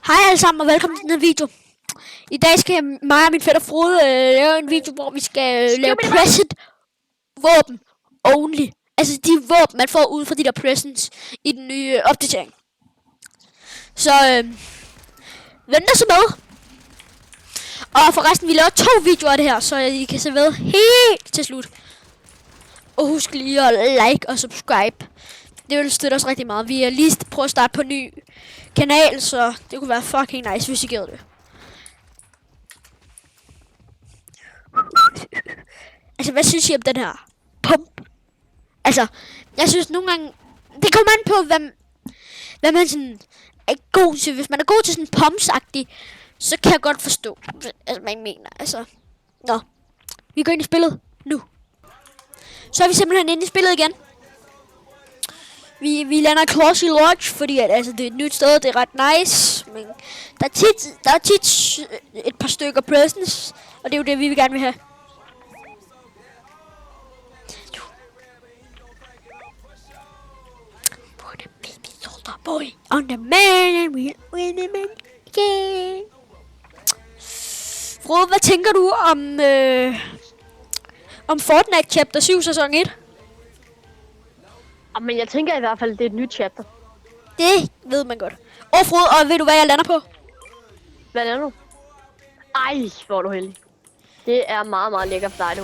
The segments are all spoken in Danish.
Hej alle sammen og velkommen til den her video. I dag skal mig og min fætter Frode lave en video, hvor vi skal lave present våben only. Altså de våben, man får ud fra de der presents i den nye opdatering. Så vent så med. Og forresten, vi laver 2 videoer af det her, så I kan se med helt til slut. Og husk lige at like og subscribe. Det vil støtte os rigtig meget. Vi er lige prøvet at starte på en ny kanal, så det kunne være fucking nice, hvis I gjorde det. Altså, hvad synes I om den her pump? Altså, jeg synes nogle gange, det kommer an på, hvad man sådan er god til. Hvis man er god til sådan pumpsagtig, så kan jeg godt forstå, altså, hvad man mener. Altså, nå. Vi går ind i spillet nu. Så er vi simpelthen inde i spillet igen. Vi lander i Clausy Lodge, fordi at, altså, det er et nyt sted, det er ret nice. Men der er tit et par stykker presents, og det er jo det, vi vil gerne vil have. Put a baby soldier boy on the man and we'll win the man again. Frode, hvad tænker du om Fortnite Chapter 7 sæson 1? Men jeg tænker i hvert fald, det er et nyt chapter. Det ved man godt. Frode, og ved du hvad jeg lander på? Hvad er du? Ej, hvor er du heldig. Det er meget, meget lækkert for dig nu.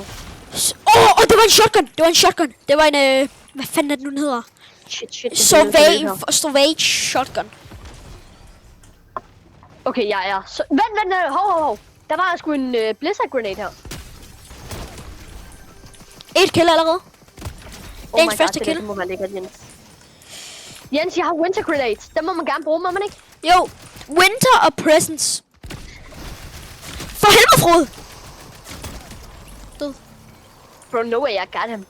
Det var en shotgun. Det var en shotgun. Det var en, hvad fanden er det nu, den hedder? Shit. Sauvage shotgun. Okay, jeg er så... Vent, hov. Der var sgu en blizzard grenade her. Et kill allerede. Oh my første god, kill. Det må være lækkert, Jens. Jens, jeg har winter grenades. Dem må man gerne bruge, må man ikke? Jo, winter og presents. For helvede, Frode! Død. Bro, no way, I got him.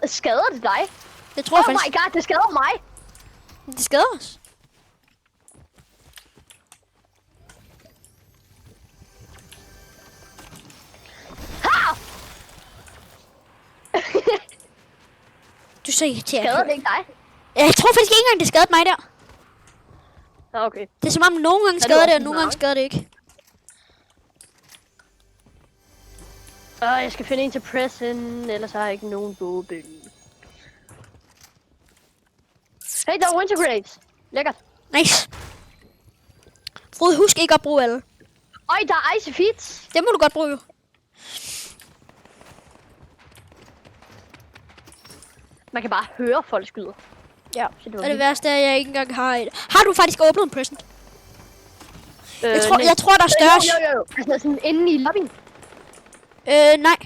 Skader det dig? Det tror jeg faktisk. Oh my god, det skader mig. Det skader os. Ha! Du så irriterende. Skader det ikke dig? Jeg tror faktisk ikke engang, det skadede mig der. Okay. Det er som om nogle gange skader det, og nogle gange skader det ikke. Jeg skal finde en til pressen, ellers har jeg ikke nogen våben. Hey, der er winter grenades. Lækkert. Nice. Frode, husk ikke at bruge alle. Øj, der er ice feeds. Det må du godt bruge, jo. Man kan bare høre folk skyder. Ja, det og det værste er, at jeg ikke engang har et. Har du faktisk åbnet en present? Jeg tror, der er større. Jo. Altså sådan inde i lobbyen. Nej.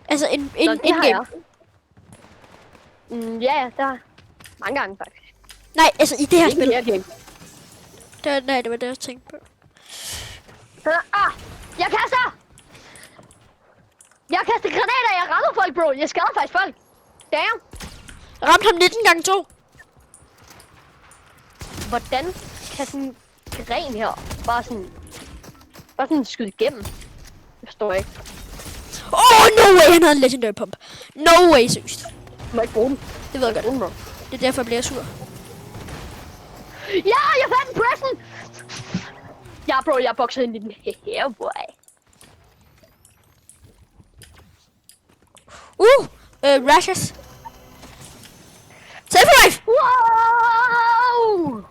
Altså en in-game. Ja, der er mange gange faktisk. Nej, altså i det her spil. Det Nej, det var det, jeg tænkte på. Jeg kaster! Jeg kaster granater, jeg rammer folk, bro. Jeg skader faktisk folk. Damn. Jeg ramte ham 19 gange 2. Hvordan kan sådan en gren her bare sådan skyde igennem? Det forstår jeg ikke. No way, han havde en legendary pump. No way, seriøst. Må ikke bruge den. Det ved jeg godt. Det er derfor, jeg bliver sur. Ja, jeg fandt en pressen! Ja, bro, jeg boxede ind i den her, boy. Rashes. Safe life! Wow!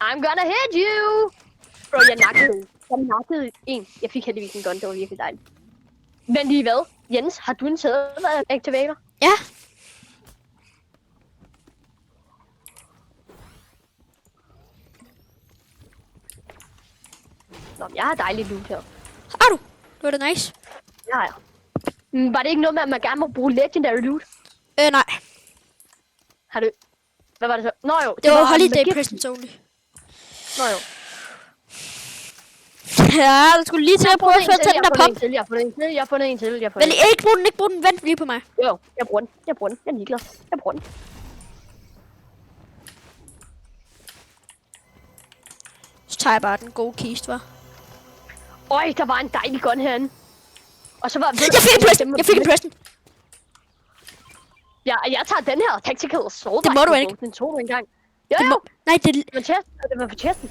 I'm gonna hit you! Bro, jeg nakkede en. Jeg fik heldigvis en gun, det var virkelig dejligt. Men lige hvad? Jens, har du en sædler activator? Ja. Nå, jeg har dejligt loot her. Har du? Det var da nice. Ja. Var det ikke noget med, at man gerne må bruge legendary loot? Nej. Har du... Hvad var det så? Nå jo. Det var holiday presents only. Nå jo. Ja, du skulle lige til at prøve at få den der pump. Jeg har fundet en til. Vel, ikke brug den. Vent lige på mig. Jo, jeg bruger den. Jeg er ligeglad. Jeg bruger den. Så tager jeg bare den gode kiste, hva'? Øj, der var en dejlig gun herinde. Og så var... Jeg fik en present. Ja, jeg tager den her Tactical Assault. Det må du ikke. Den tog du engang. Jo, Det jo. må, nej, det, Det var på testen.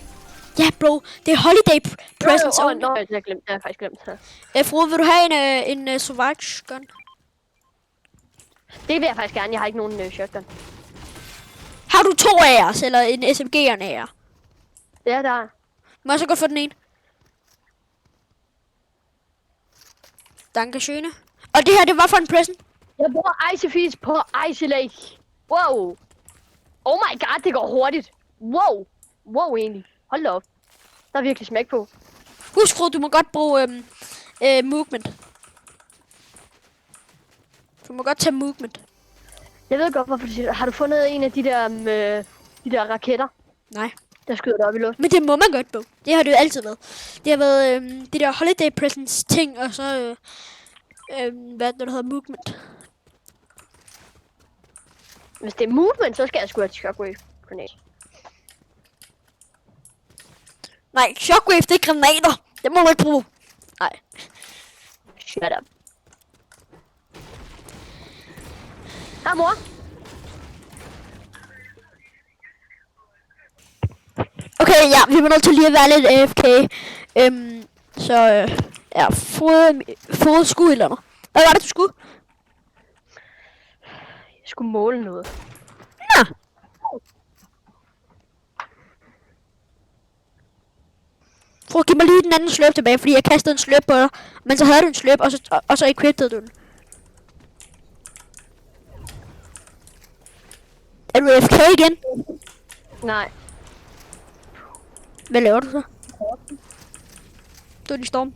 ja, bro. Det er holiday presents Jo, only. nå, jeg har faktisk glemt det. Frode, vil du have en Sauvage gun? Det vil jeg faktisk gerne. Jeg har ikke nogen shotgun. Har du 2 af os, eller en SMG'erne af jer? Ja, der er. Må jeg så godt få den ene? Dankeschön. Og det her, det var for en present? Jeg bruger Icy Feast på Icy Lake. Wow. Oh my god, det går hurtigt. Wow. Wow, egentlig. Hold da op. Der er virkelig smæk på. Husk, Frode, du må godt bruge movement. Du må godt tage movement. Jeg ved godt, hvorfor du siger det. Har du fundet en af de der raketter, Nej. der skyder dig op i luften? Men det må man godt, bro. Det har det jo altid været. Det har været de der holiday presents ting, og så hvad er det, der hedder movement. Hvis det er movement, så skal jeg sgu have et shockwave granat. Nej, shockwave, det er granater. Det må man ikke bruge. Nej. Shut up. Her, mor. Okay, ja, vi må nødt til lige at være lidt AFK. Ja, Frode skulle eller noget. Hvad var det, du skulle? Jeg skulle måle noget. Nå. Frode, giv mig lige den anden sløb tilbage, fordi jeg kastede en sløb på dig. Men så havde du en sløb, og så equippede du den. Er du AFK igen? Nej. Hvad laver du så? Du er i storm.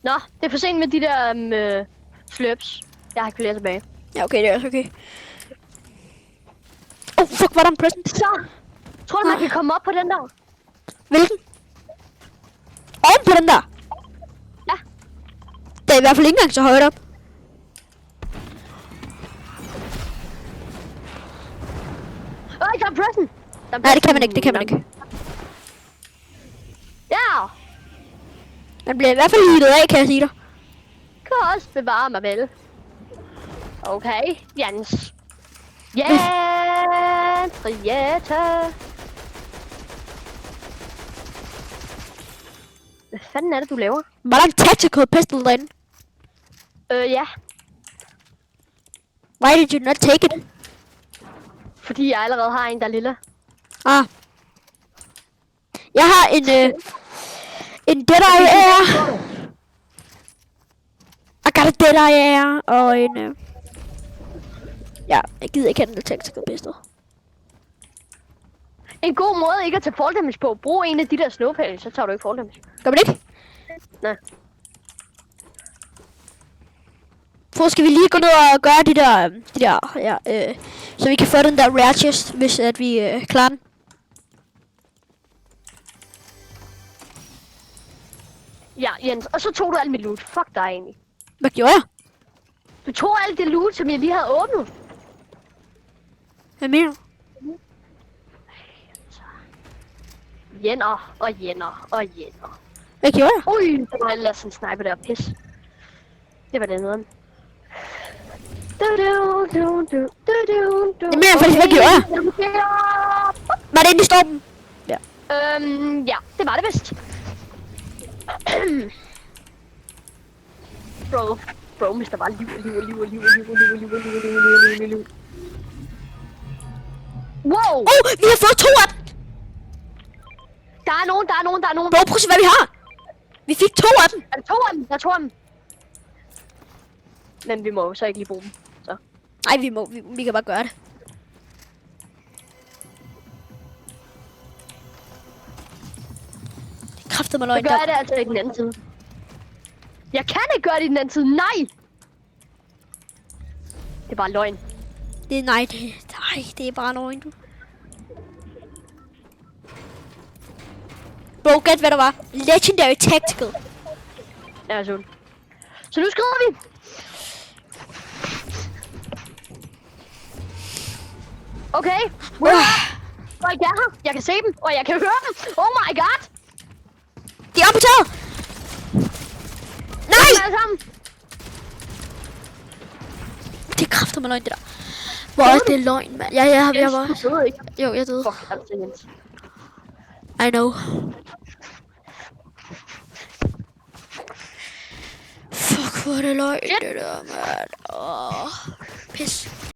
Nå, det er for sent med de der slurps. Jeg har ikke flere tilbage. Ja, okay, det er også okay. Fuck, var der en present? Så! Tror du, man kan komme op på den der? Hvilken? Oven på den der? Ja. Det er i hvert fald ikke engang så højt op. Der er present! Nej, det kan man ikke, det kan man ikke. Ja! Man bliver i hvert fald hittet af, kan jeg sige dig. Kan også bevare mig vel. Okay, Jens. Henriette. Hvad fanden er det, du laver? Var der en tactical pistol derinde? Ja. Why did you not take it? Fordi jeg allerede har en, der er lille. Ah. Jeg har en Deadeye Air. I got a Deadeye Air og en ja, jeg gider ikke have den tactical pistol. En god måde ikke at tage fall damage på. Brug en af de der snowpælge, så tager du ikke fall damage. Gør man ikke? Nej. For skal vi lige gå ned og gøre de der ja, så vi kan få den der rare chest, hvis at vi klarer den. Ja, Jens. Og så tog du alt mit loot. Fuck dig egentlig. Hvad gjorde jeg? Du tog alt det loot, som jeg lige havde åbnet. Hvad mener du? Jenner og jenner og jenner. Hvad gjorde jeg? Ui, der var ellers en sniper der. Pis. Det var det noget. Det mener jeg faktisk, hvad gjorde jeg? Var det inde i stormen? Ja. Ja, det var det vist. Bro, hvis der var liv. Wow! Vi har fået 2 af dem! Der er nogen. Bro, prøv at se, hvad vi har! Vi fik 2 af dem! Er der 2 af dem? Der er 2 af dem. Men vi må jo så ikke lige bruge dem. Så. Nej, vi kan bare gøre det. Det kræftede mig Så løgn. gør jeg det altså i den anden side. Jeg kan ikke gøre det i den anden side. Nej! Det er bare løgn. Nej, det er bare løgn, du. Bro, gæt hvad der var. Legendary Tactical. Ja, så. Så nu skriver vi. Okay. Folk er her. Jeg kan se dem, og jeg kan høre dem. Oh my god. De er oppe på taget. Nej! Alle sammen. Det er kraftedeme løgn, det der. Hvor er det løgn, mand? Ja, jeg var... Du døde ikke. Jo, jeg døde. Fuck, altså Jens. I know. Fuck, hvor er det løgn, det der, mand. Åh, pis.